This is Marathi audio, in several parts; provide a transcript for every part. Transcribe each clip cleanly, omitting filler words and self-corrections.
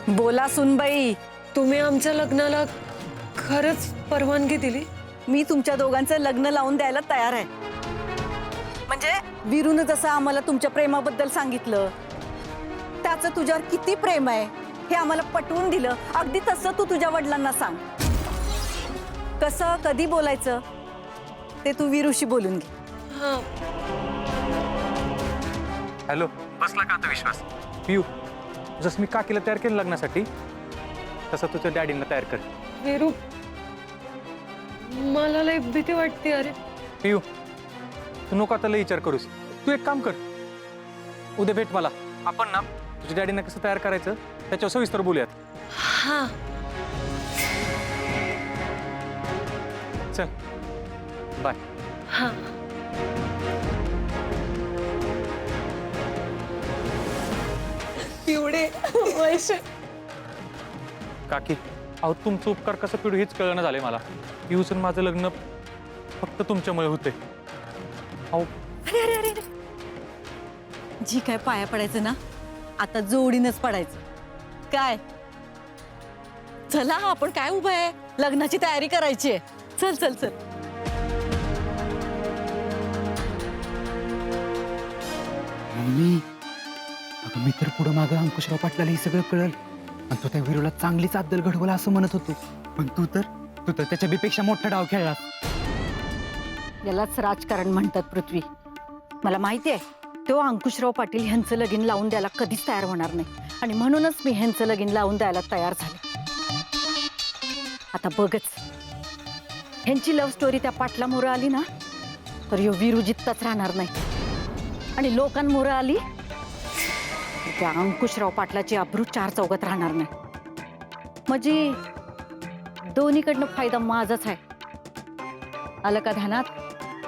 बोला सुनबाई, तुम्ही आमच्या लग्नाला खरंच परवानगी दिली? मी तुमच्या दोघांचं लग्न लावून द्यायला तयार आहे. म्हणजे वीरूनं जसं आम्हाला तुमच्या प्रेमाबद्दल सांगितलं, त्याचं तुझ्यावर किती प्रेम आहे हे आम्हाला पटवून दिलं. अगदी तसं तू तुझ्या वडिलांना सांग. कसं कधी बोलायचं ते तू वीरूशी बोलून घे. हां. हॅलो, बसला का आता विश्वास? पियू, जसं मी काकीला तयार केलं लग्नासाठी तसं तुझ्या डॅडींना तयार कर. वीरू, मला लय भीती वाटते. अरे पियू, तू नको आता लय विचार करूस. तू एक काम कर, उद्या भेट मला. आपण ना तुझ्या डॅडींना कसं तयार करायचं त्याच्यावर सविस्तर बोलूयात. हां. चल बाय. हां. पिवडे वैश. काकी, अहो तुमचं उपकार कसं पिढू हेच कळणं झालंय मला. पियूचं माझं लग्न फक्त तुमच्यामुळे होते. अहो अरे अरे अरे अरे. जी काय पाया पडायचं ना, आता जोडीनच पडायचं. काय चला, आपण काय उभं आहे, लग्नाची तयारी करायची आहे. चल चल चल. मम्मी, अगं मी तर पुढं मागं अंकुशराव पाटलाला हे सगळं कळलं आणि तो त्या वीरूला चांगलीच अद्दल घडवला असं म्हणत होतो. पण तू तर त्याच्या बेपेक्षा मोठा डाव खेळला. यालाच राजकारण म्हणतात पृथ्वी. मला माहिती आहे तो अंकुशराव पाटील ह्यांचं लगीन लावून द्यायला कधीच तयार होणार नाही, आणि म्हणूनच मी ह्यांचं लगीन लावून द्यायला तयार झाले. आता बघच, ह्यांची लव्ह स्टोरी त्या पाटलामुळं आली ना तर ह्यो वीरू जित्ताच राहणार नाही, आणि लोकांमुळं आली तर त्या अंकुशराव पाटलाची अब्रू चार चौघात राहणार नाही. म्हणजे दोन्हीकडनं फायदा माझाच आहे. आलं का ध्यानात?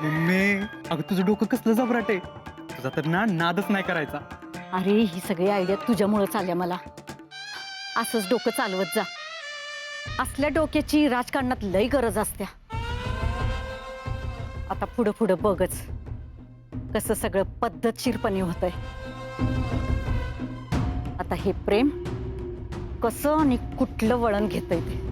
मम्मी, अगं तुझं डोकं कसलं जबराट आहे. तुझा तर नादच नाही करायचा. अरे ही सगळी आयडिया तुझ्यामुळं चालल्या मला. असंच डोकं चालवत जा. असल्या डोक्याची राजकारणात लई गरज असते. आता पुढं पुढं बघच कसं सगळं पद्धतशीरपणे होतंय. आता हे प्रेम कसं आणि कुठलं वळण घेतंय ते.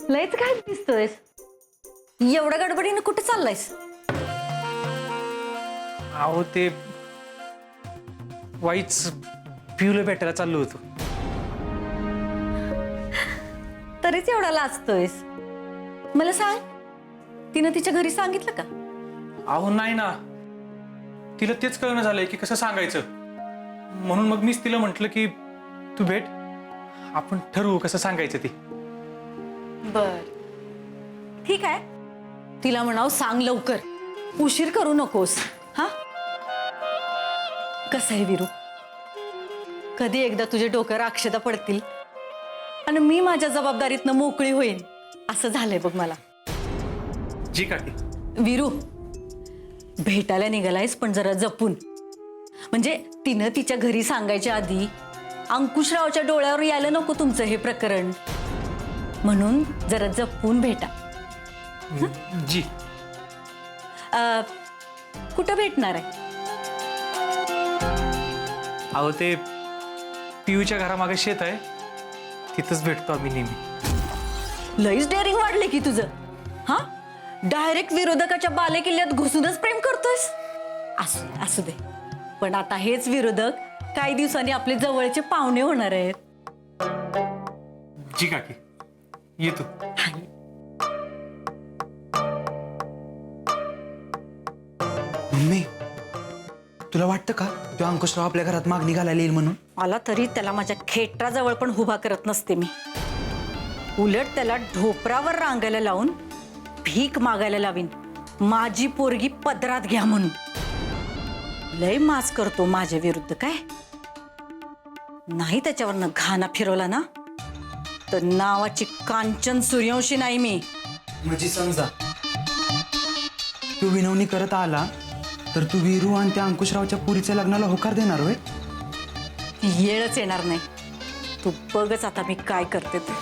लयच काय दिसतोयस? एवढ्या गडबडीनं कुठे चाललायस? अहो ते वाईच पियूला भेटायला चाललो होतो. तरीच एवढा लाजतोयस. मला सांग, तिनं तिच्या घरी सांगितलं का? अहो नाही ना, तिला तेच कळणं झालंय की कसं सांगायचं. म्हणून मग मीच तिला म्हटलं की तू भेट, आपण ठरवू कसं सांगायचं ती. बर, ठीक आहे. तिला म्हणाव सांग लवकर, उशीर करू नकोस. हा, कसं आहे वीरू, कधी एकदा तुझ्या डोक्यावर अक्षता पडतील आणि मी माझ्या जबाबदारीतनं मोकळी होईन असं झालंय बघ मला. जी काकी. वीरू, भेटायला निघालायस पण जरा जपून. म्हणजे तिनं तिच्या घरी सांगायच्या आधी अंकुशरावच्या डोळ्यावर यायला नको तुमचं हे प्रकरण. म्हणून जरा जपून भेटा. जी. कुठं भेटणार आहे? अहो ते पियूच्या घरामागे शेत आहे, तिथंच भेटतो आम्ही नेहमी. लईच डेअरिंग वाढले की तुझं. हा, डायरेक्ट विरोधकाच्या बालेकिल्ल्यात घुसूनच प्रेम करतोयस. असू दे असू दे, पण आता हेच विरोधक काही दिवसांनी आपले जवळचे पाहुणे होणार आहेत. जी काकी, ये तू. मम्मी, तुला वाटतं का तो अंकुशराव आपल्या घरात मागणी घालायला येईल म्हणून? आला तरी त्याला माझ्या खेटराजवळ पण उभा करत नसते मी. उलट त्याला ढोपरावर रांगायला लावून भीक मागायला लावीन, माझी पोरगी पदरात घ्या म्हणून. लय माज करतो माझ्या विरुद्ध. काय नाही त्याच्यावरनं घाना फिरवला ना तर नावाची कांचन सूर्यवंशी नाही मी. म्हणजे समजा तू विनवणी करत आला तर तू वीरू आणि त्या अंकुशरावच्या पुरीच्या लग्नाला होकार देणार होय? येळच येणार नाही. तू बघच आता मी काय करते ते.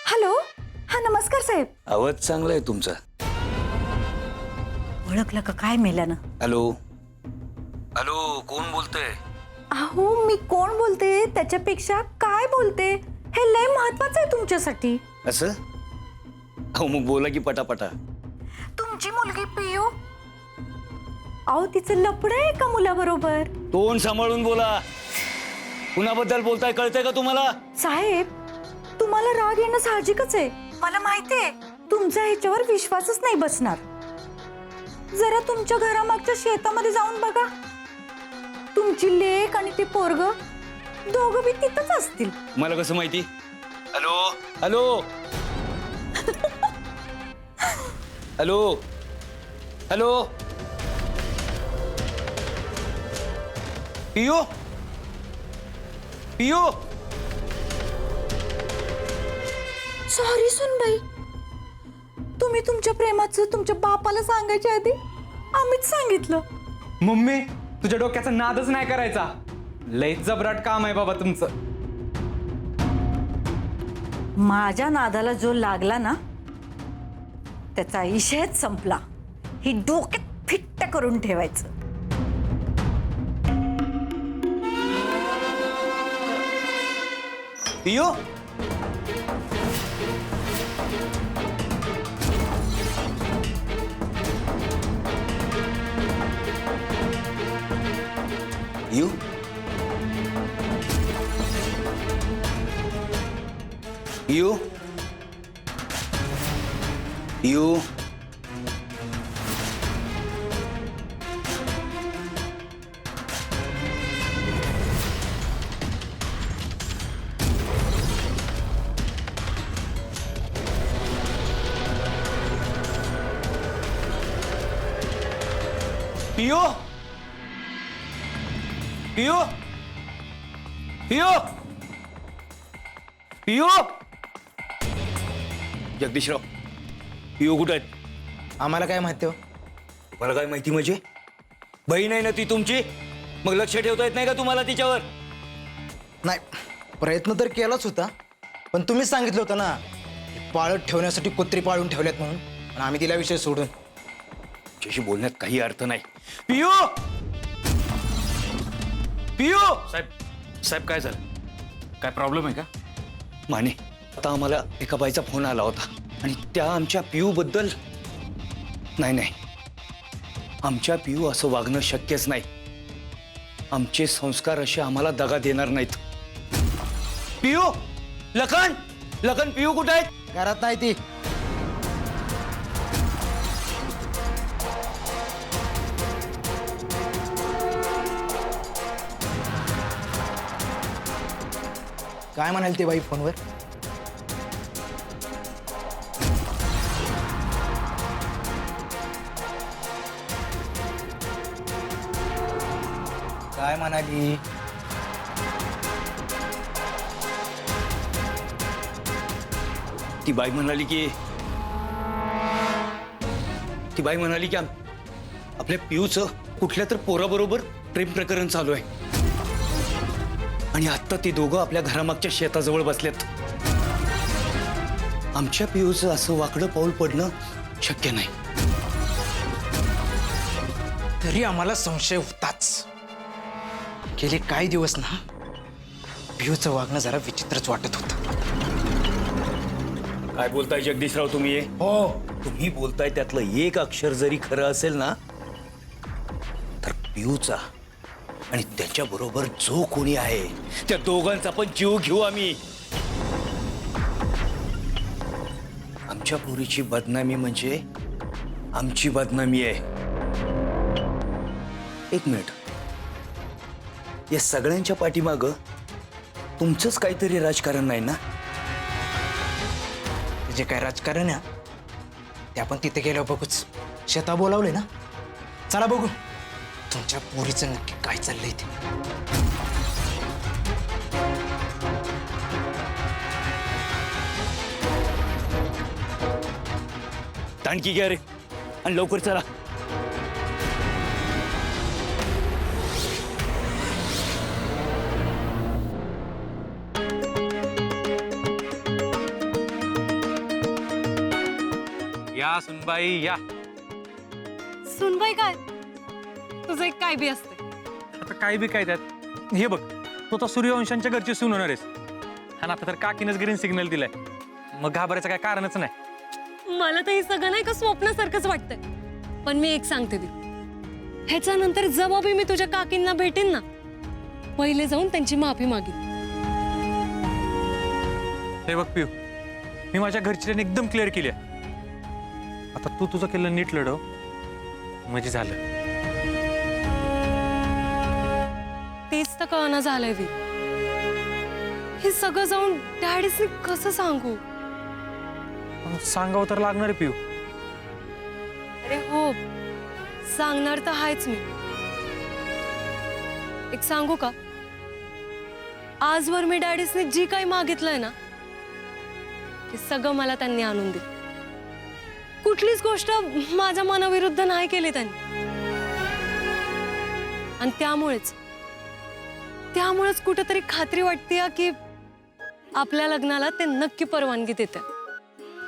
हॅलो, हा नमस्कार साहेब. आवाज चांगला आहे तुमचा. ओळखलं का काय मेल्यानं? हॅलो हॅलो, कोण बोलतंय? अहो, मी कोण बोलते त्याच्यापेक्षा काय बोलते हे लय महत्वाचं आहे तुमच्यासाठी. असं? अहो मग बोला की पटापटा. तुमची मुलगी पियू, अहो तिचं लफडं आहे का मुलाबरोबर? तोंड सांभाळून बोला. कुणाबद्दल बोलताय कळतंय का तुम्हाला? साहेब, तुम्हाला राग येणं साहजिकच आहे. मला माहितीये तुमचा ह्याच्यावर विश्वासच नाही बसणार. जरा तुमच्या घरामागच्या शेतामध्ये जाऊन बघा. तुमची लेक आणि ते पोरग दोघं बी तिथंच असतील. मला कसं माहिती? Hello hello hello hello, Piyu Piyu. Sorry सुनबाई, तुम्ही तुमच्या प्रेमाचं तुमच्या बापाला सांगायच्या आधी आम्हीच सांगितलं. मम्मी, तुझ्या डोक्याचा नादच नाही करायचा. लय जबराट काम आहे बाबा तुमचं. माझ्या नादाला जो लागला ना त्याचा इशेच संपला. ही डोक्यात फिट्ट करून ठेवायचं. पियू पियू पियू पियू. पियू पियू पियू पियू. जगदीशराव, पियू कुठे आहेत? आम्हाला काय माहिती हो? तुम्हाला काय माहिती म्हणजे? बहीण आहे ना ती तुमची, मग लक्ष ठेवता येत नाही का तुम्हाला तिच्यावर? नाही, प्रयत्न तर केलाच होता, पण तुम्हीच सांगितलं होतं ना पाळत ठेवण्यासाठी कुत्री पाळून ठेवल्यात म्हणून, आणि आम्ही तिला विषय सोडून. तुझ्याशी बोलण्यात काही अर्थ नाही. पियू पियू. साहेब काय झालं? काय प्रॉब्लेम आहे का? माने, आता आम्हाला एका बाईचा फोन आला होता आणि त्या आमच्या पियू बद्दल. नाही, आमच्या पियू असं वागणं शक्यच नाही. आमचे संस्कार असे आम्हाला दगा देणार नाहीत. पियू, लखन पियू कुठे आहेत? घरात नाही ती. काय म्हणाल ती बाई फोनवर? काय म्हणाली? ती बाई म्हणाली की आपल्या पियूचं कुठल्या तर पोराबरोबर प्रेम प्रकरण चालू आहे आणि आता ती दोघं आपल्या घरामागच्या शेताजवळ बसलेत. आमच्या पियूचं असं वाकडं पाऊल पडणं शक्य नाही. तरी आम्हाला संशय होताच. गेले काही दिवस ना पियूचं वागणं जरा विचित्रच वाटत होतं. काय बोलताय जगदीशराव तुम्ही? हो, तुम्ही बोलताय त्यातलं एक अक्षर जरी खरं असेल ना, तर पियूचा आणि त्याच्या बरोबर जो कोणी आहे त्या दोघांचा पण जीव घेऊ आम्ही. आमच्या पोरीची बदनामी म्हणजे आमची बदनामी आहे. एक मिनिट, या सगळ्यांच्या पाठीमागं तुमचंच काहीतरी राजकारण नाही ना? जे काय राजकारण आहे ते आपण तिथे गेल्यावर बघूच. शेता बोलावले ना, चला बघू तुमच्या पोरीचं नक्की काय चाललंय ते. दांडकी घ्या रे आणि लवकर चला. या सुनबाई या. सुनबाई काय तुझं एक काय बी असते. आता काय बी काय त्यात. हे बघ, तो तर सूर्यवंशांच्या घरची सून होणार आहेस. आणि आता तर काकीनच ग्रीन सिग्नल दिलाय, मग घाबरायचं काय कारणच नाही. मला तर हे सगळं नाही का स्वप्नासारखंच वाटतंय. पण मी एक सांगते ती, ह्याच्यानंतर जेव्हा बी मी तुझ्या काकींना भेटेन ना, पहिले जाऊन त्यांची माफी मागेन. हे बघ पिऊ, मी माझ्या घरची एकदम क्लिअर केली आहे. आता तू तुझं केलं नीट लढव म्हणजे झालं. तेच तर कळना झालंय वी. हे सगळं जाऊन डॅडीसनी कसं सांगू. पण सांगावं तर लागणार आहे पिऊ. अरे हो, सांगणार तर आहेच मी. एक सांगू का, आजवर मी डॅडीसने जी काही मागितलंय ना, ते सगळं मला त्यांनी आणून दिलं. कुठलीच गोष्ट माझ्या मनाविरुद्ध नाही केली त्यांनी. आणि त्यामुळेच कुठेतरी खात्री वाटते की आपल्या लग्नाला ते नक्की परवानगी देते.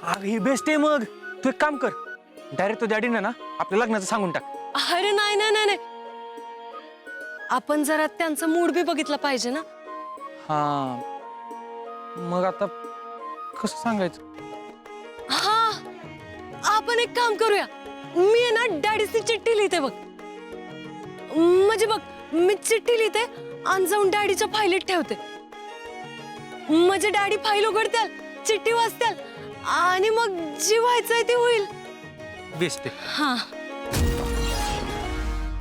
अग ही बेस्ट आहे. मग तू एक काम कर, डायरेक्ट तो डॅडीना ना आपल्या लग्नाचं सांगून टाक. अरे नाही नाही नाही नाही, आपण जरा त्यांचा मूड बी बघितला पाहिजे ना. हा, मग आता कसं सांगायचं. हा, आपण एक काम करूया. मी आहे ना डॅडीची चिठ्ठी लिहिते बघ. म्हणजे बघ, मी चिठ्ठी लिहिते आणि जाऊन डॅडीच्या फाईलीत ठेवते. म्हणजे डॅडी फाईल उघडतील, चिठ्ठी वाचतील आणि मग जी व्हायचंय ते होईल. बेस्ट आहे. हा.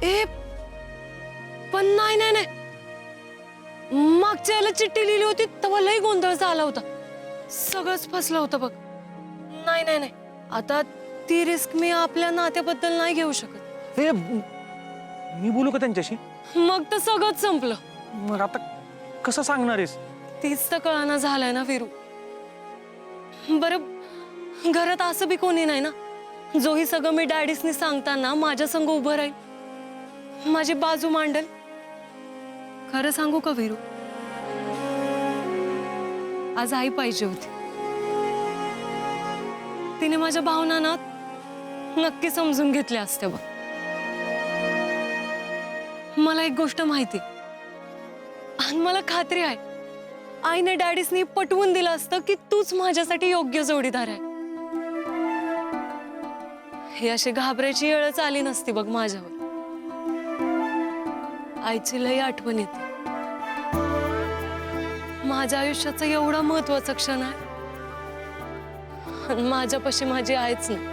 ए पण नाही नाही नाही, मागच्या वेळेला चिठ्ठी लिहिली होती तेव्हा लई गोंधळ झाला होता. सगळंच फसलं होतं बघ. नाही नाही नाही, आता ती रिस्क मी आपल्या नात्याबद्दल नाही घेऊ शकत. हे मी बोलू का त्यांच्याशी. मग तर सगळंच संपलं. मग आता कसं सांगणार आहेस. तीच तर कळना झालंय ना फिरू. बरं, घरात असं बी कोणी नाही ना जो ही सगळं मी डॅडीसनी सांगताना माझ्या संग उभं राहील, माझी बाजू मांडल. खरं सांगू का वीरू, आज आई पाहिजे होती. तिने माझ्या भावना ना नक्की समजून घेतल्या असत्या बघ. मला एक गोष्ट माहिती आणि मला खात्री आहे, आईने डॅडीसनी पटवून दिलं असतं की तूच माझ्यासाठी योग्य जोडीदार आहे. हे अशी घाबरायची वेळच आली नसती बघ माझ्यावर. आईची लई आठवण येते. माझ्या आयुष्याचा एवढा महत्वाचा क्षण आहे आणि माझ्यापाशी माझी आईच नाही.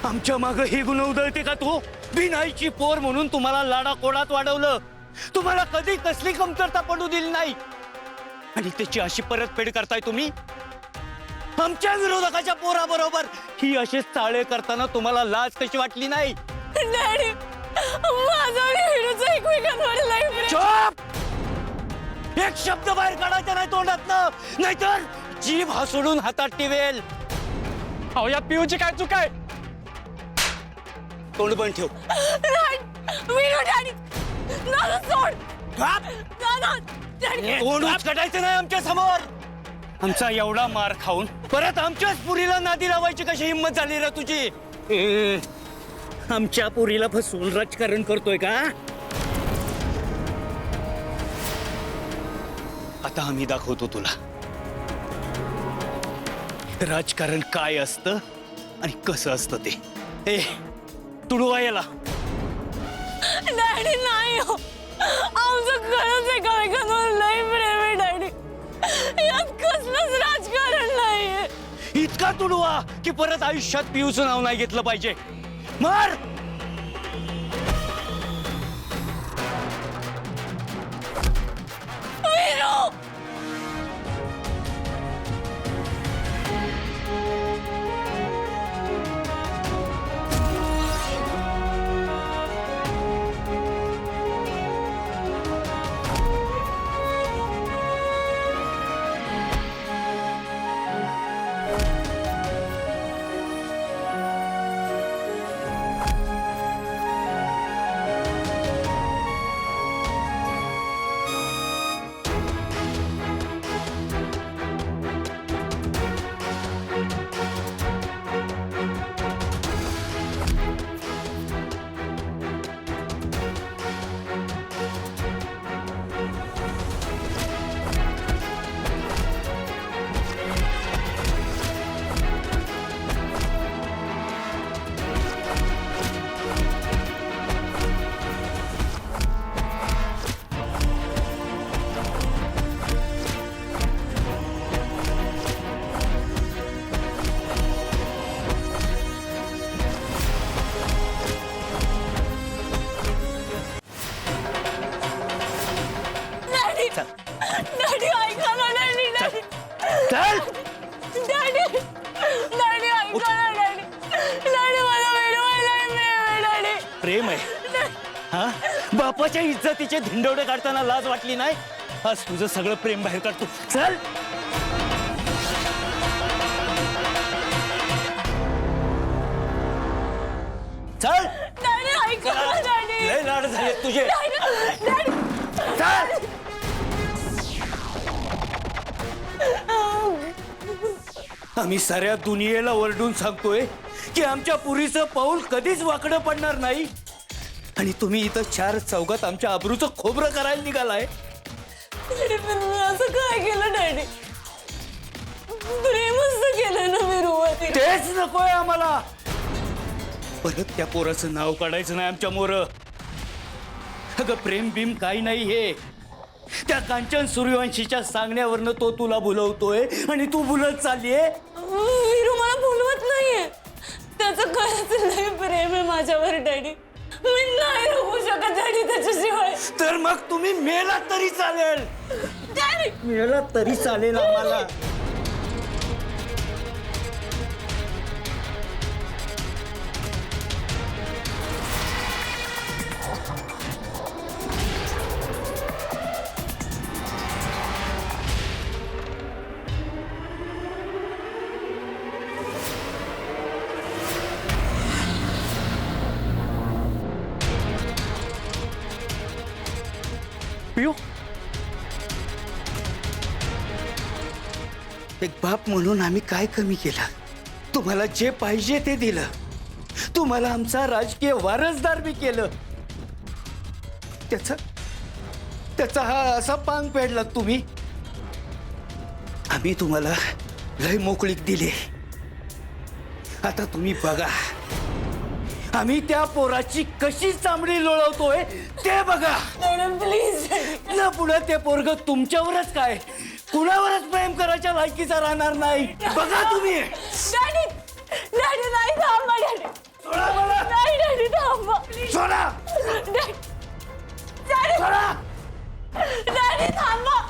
आमच्या मागं हे गुन्हा उधळते का तू. बिनाईची पोर म्हणून तुम्हाला लाडा कोडात वाढवलं. तुम्हाला कधी कसली कमतरता पडू दिली नाही आणि त्याची अशी परतफेड करताय तुम्ही. आमच्या विरोधकाच्या पोराबरोबर ही असे चाळे करताना तुम्हाला लाज कशी वाटली नाही. डॅडी, माझा आणि वीरूचा एकमेकांवर लई प्रेम. चुप. एक शब्द बाहेर काढायचा नाही तोंडातनं, नाहीतर जीभ हासडून हातात टिवेल. अहो या पिऊची काय चूक आहे? तोंड बंद ठेव. वीरू डॅडी नाना सोड. नाना डॅडी तोंड उचकाटायचं नाही आमच्या समोर. आमचा एवढा मार खाऊन परत आमच्याच पुरीला नादी लावायची कशी हिंमत झाली रे तुझी? आमच्या पुरीला फसवून राजकारण करतोय का? आता आम्ही दाखवतो तुला राजकारण काय असतं आणि कसं असतं ते. ए तुडवा याला. डॅडी नाही हो, आमचं खरंच एकामेकांवर लई प्रेम आहे डॅडी. यात कसलंच राजकारण नाहीये. इतका तुडवा की परत आयुष्यात पिऊचं नाव नाही घेतलं पाहिजे. मार. वीरू डॅडी ऐका ना डॅडी. डॅडी चल. डॅडी डॅडी ऐका ना डॅडी. डॅडी मला वेडवायला डॅडी. प्रेम आहे हा? बापाच्या इज्जतीचे धिंडवडे काढताना लाज वाटली नाही? आज तुझं सगळं प्रेम बाहेर काढतो. चल. चल. डॅडी ऐका ना डॅडी. लय लाड झाले तुझे. डॅडी चल. आम्ही साऱ्या दुनियेला ओरडून सांगतोय की आमच्या पुरीचं पाऊल कधीच वाकडं पडणार नाही, आणि तुम्ही इथं चार चौघात आमच्या आबरूचं खोबरं करायला निघालाय. डॅडी पण मी असं काय केलं डॅडी? प्रेमच तर केलं ना वीरूवरती. तेच नकोय आम्हाला. परत त्या पोराचं नाव काढायचं नाही आमच्या मोर. अगं प्रेम बिम काही नाही हे. त्या कांचन सूर्यवंशीच्या सांगण्यावरनं तो तुला बोलवतोय आणि तू बोलत चाललीये. वीरू मला बोलवत नाहीये. त्याचं खरंच नाही प्रेम आहे माझ्यावर डॅडी. मी नाही राहू शकत डॅडी त्याच्याशिवाय. तर मग तुम्ही मेला तरी चालेल. डॅडी मेला तरी चालेल आम्हाला. पिऊ एक बाप म्हणून आम्ही काय कमी केलं? तुम्हाला जे पाहिजे ते दिलं. तुम्हाला आमचा राजकीय वारसदार बी केलं. त्याचा हा असा पांग पेडला तुम्ही. आम्ही तुम्हाला लय मोकळीक दिली. आता तुम्ही बघा आम्ही त्या पोराची कशी चामडी लोळवतोय ते बघा. प्लीज ना पुढे ते पोरग तुमच्यावरच काय कुणावरच प्रेम करायच्या लायकीचा राहणार नाही. बघा तुम्ही. डॅडी डॅडी नाही थांबा डॅडी. सोडा मला. नाही डॅडी थांबा. सोडा. डॅडी डॅडी सोडा. डॅडी थांबा.